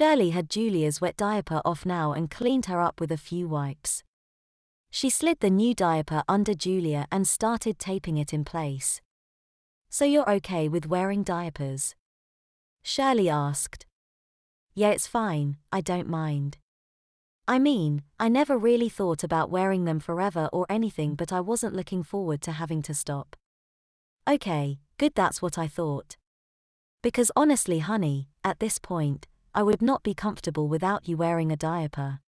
Shirley had Julia's wet diaper off now and cleaned her up with a few wipes. She slid the new diaper under Julia and started taping it in place. "So you're okay with wearing diapers?" Shirley asked. "Yeah, it's fine, I don't mind. I mean, I never really thought about wearing them forever or anything, but I wasn't looking forward to having to stop." "Okay, good, that's what I thought. Because honestly, honey, at this point, I would not be comfortable without you wearing a diaper.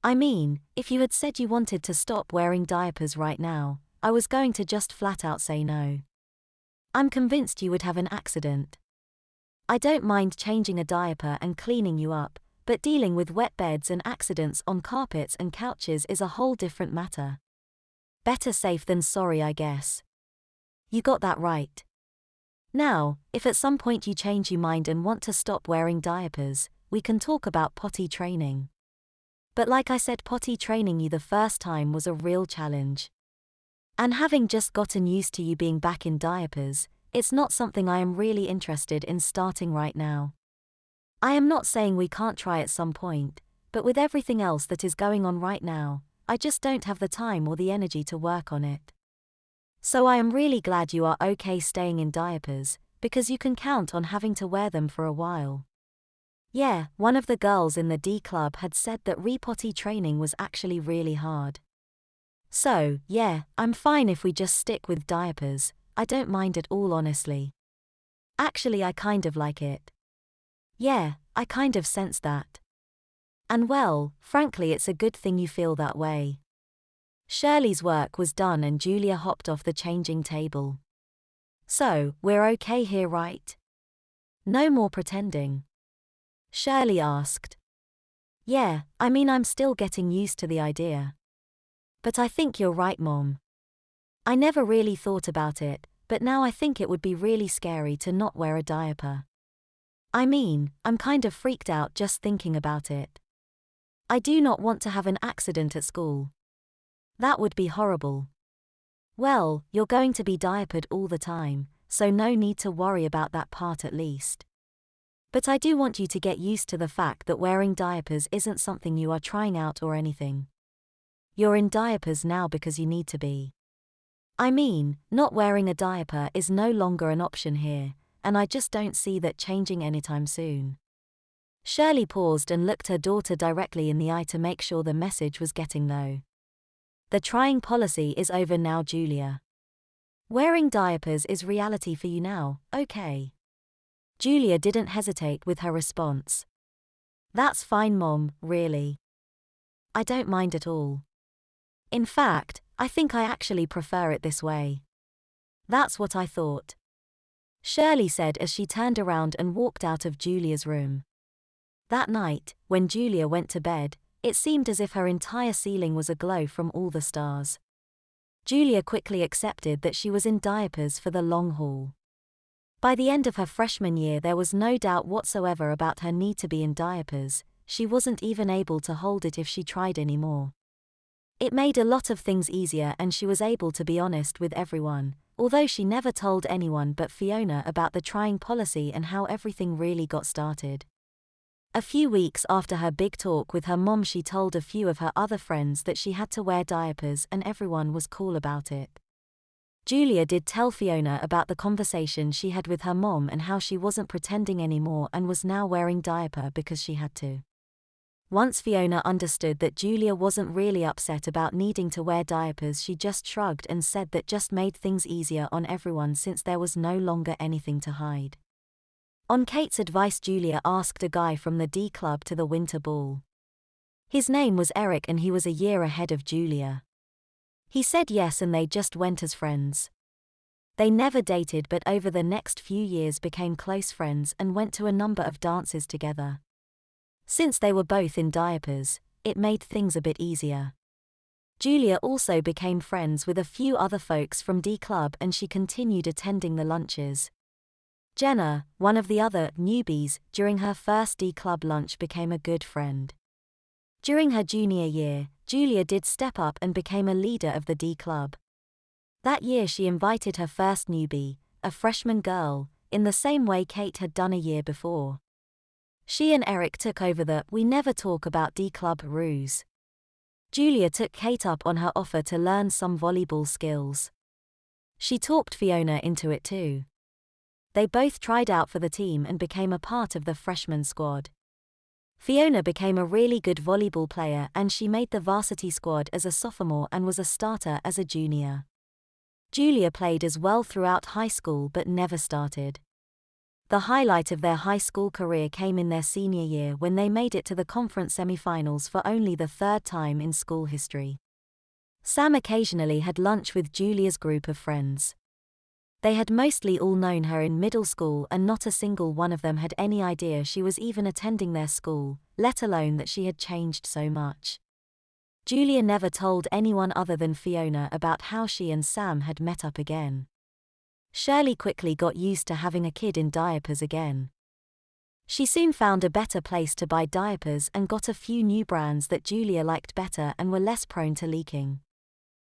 I mean, if you had said you wanted to stop wearing diapers right now, I was going to just flat out say no. I'm convinced you would have an accident. I don't mind changing a diaper and cleaning you up, but dealing with wet beds and accidents on carpets and couches is a whole different matter. Better safe than sorry, I guess." "You got that right. Now, if at some point you change your mind and want to stop wearing diapers, we can talk about potty training. But like I said, potty training you the first time was a real challenge. And having just gotten used to you being back in diapers, it's not something I am really interested in starting right now. I am not saying we can't try at some point, but with everything else that is going on right now, I just don't have the time or the energy to work on it. So I am really glad you are okay staying in diapers, because you can count on having to wear them for a while." Yeah, one of the girls in the D Club had said that re-potty training was actually really hard. "So, yeah, I'm fine if we just stick with diapers, I don't mind at all, honestly. Actually, I kind of like it." "Yeah, I kind of sense that. And well, frankly, it's a good thing you feel that way." Shirley's work was done and Julia hopped off the changing table. "So, we're okay here, right? No more pretending?" Shirley asked. "Yeah, I mean, I'm still getting used to the idea. But I think you're right, Mom. I never really thought about it, but now I think it would be really scary to not wear a diaper. I mean, I'm kind of freaked out just thinking about it. I do not want to have an accident at school. That would be horrible." "Well, you're going to be diapered all the time, so no need to worry about that part at least. But I do want you to get used to the fact that wearing diapers isn't something you are trying out or anything. You're in diapers now because you need to be. I mean, not wearing a diaper is no longer an option here, and I just don't see that changing anytime soon." Shirley paused and looked her daughter directly in the eye to make sure the message was getting though. "The trying policy is over now, Julia. Wearing diapers is reality for you now, okay?" Julia didn't hesitate with her response. "That's fine, Mom, really. I don't mind at all. In fact, I think I actually prefer it this way." "That's what I thought," Shirley said as she turned around and walked out of Julia's room. That night, when Julia went to bed, it seemed as if her entire ceiling was aglow from all the stars. Julia quickly accepted that she was in diapers for the long haul. By the end of her freshman year, there was no doubt whatsoever about her need to be in diapers. She wasn't even able to hold it if she tried anymore. It made a lot of things easier and she was able to be honest with everyone, although she never told anyone but Fiona about the trying policy and how everything really got started. A few weeks after her big talk with her mom, she told a few of her other friends that she had to wear diapers and everyone was cool about it. Julia did tell Fiona about the conversation she had with her mom and how she wasn't pretending anymore and was now wearing diaper because she had to. Once Fiona understood that Julia wasn't really upset about needing to wear diapers, she just shrugged and said that just made things easier on everyone since there was no longer anything to hide. On Kate's advice, Julia asked a guy from the D Club to the winter ball. His name was Eric and he was a year ahead of Julia. He said yes and they just went as friends. They never dated, but over the next few years became close friends and went to a number of dances together. Since they were both in diapers, it made things a bit easier. Julia also became friends with a few other folks from D Club and she continued attending the lunches. Jenna, one of the other newbies during her first D Club lunch, became a good friend. During her junior year, Julia did step up and became a leader of the D Club. That year she invited her first newbie, a freshman girl, in the same way Kate had done a year before. She and Eric took over the "we never talk about D club" ruse. Julia took Kate up on her offer to learn some volleyball skills. She talked Fiona into it too. They both tried out for the team and became a part of the freshman squad. Fiona became a really good volleyball player and she made the varsity squad as a sophomore and was a starter as a junior. Julia played as well throughout high school but never started. The highlight of their high school career came in their senior year when they made it to the conference semifinals for only the third time in school history. Sam occasionally had lunch with Julia's group of friends. They had mostly all known her in middle school and not a single one of them had any idea she was even attending their school, let alone that she had changed so much. Julia never told anyone other than Fiona about how she and Sam had met up again. Shirley quickly got used to having a kid in diapers again. She soon found a better place to buy diapers and got a few new brands that Julia liked better and were less prone to leaking.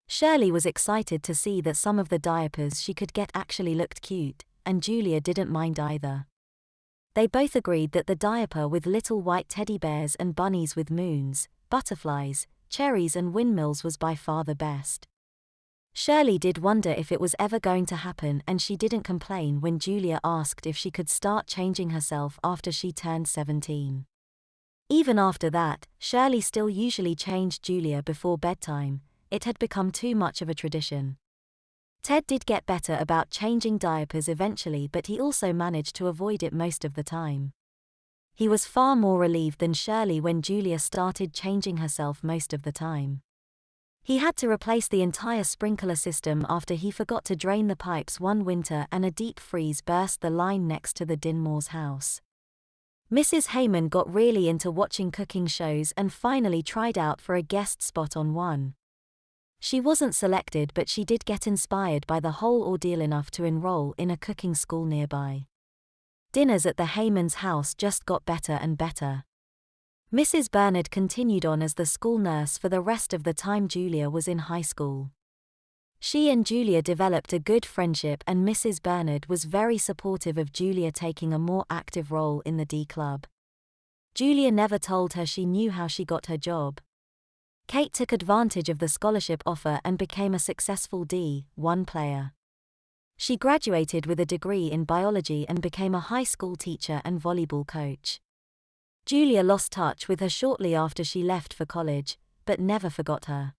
Shirley was excited to see that some of the diapers she could get actually looked cute, and Julia didn't mind either. They both agreed that the diaper with little white teddy bears and bunnies with moons, butterflies, cherries and windmills was by far the best. Shirley did wonder if it was ever going to happen and she didn't complain when Julia asked if she could start changing herself after she turned 17. Even after that, Shirley still usually changed Julia before bedtime. It had become too much of a tradition. Ted did get better about changing diapers eventually, but he also managed to avoid it most of the time. He was far more relieved than Shirley when Julia started changing herself most of the time. He had to replace the entire sprinkler system after he forgot to drain the pipes one winter and a deep freeze burst the line next to the Dinmore's house. Mrs. Heyman got really into watching cooking shows and finally tried out for a guest spot on one. She wasn't selected, but she did get inspired by the whole ordeal enough to enroll in a cooking school nearby. Dinners at the Heymans' house just got better and better. Mrs. Bernard continued on as the school nurse for the rest of the time Julia was in high school. She and Julia developed a good friendship and Mrs. Bernard was very supportive of Julia taking a more active role in the D Club. Julia never told her she knew how she got her job. Kate took advantage of the scholarship offer and became a successful D1 player. She graduated with a degree in biology and became a high school teacher and volleyball coach. Julia lost touch with her shortly after she left for college, but never forgot her.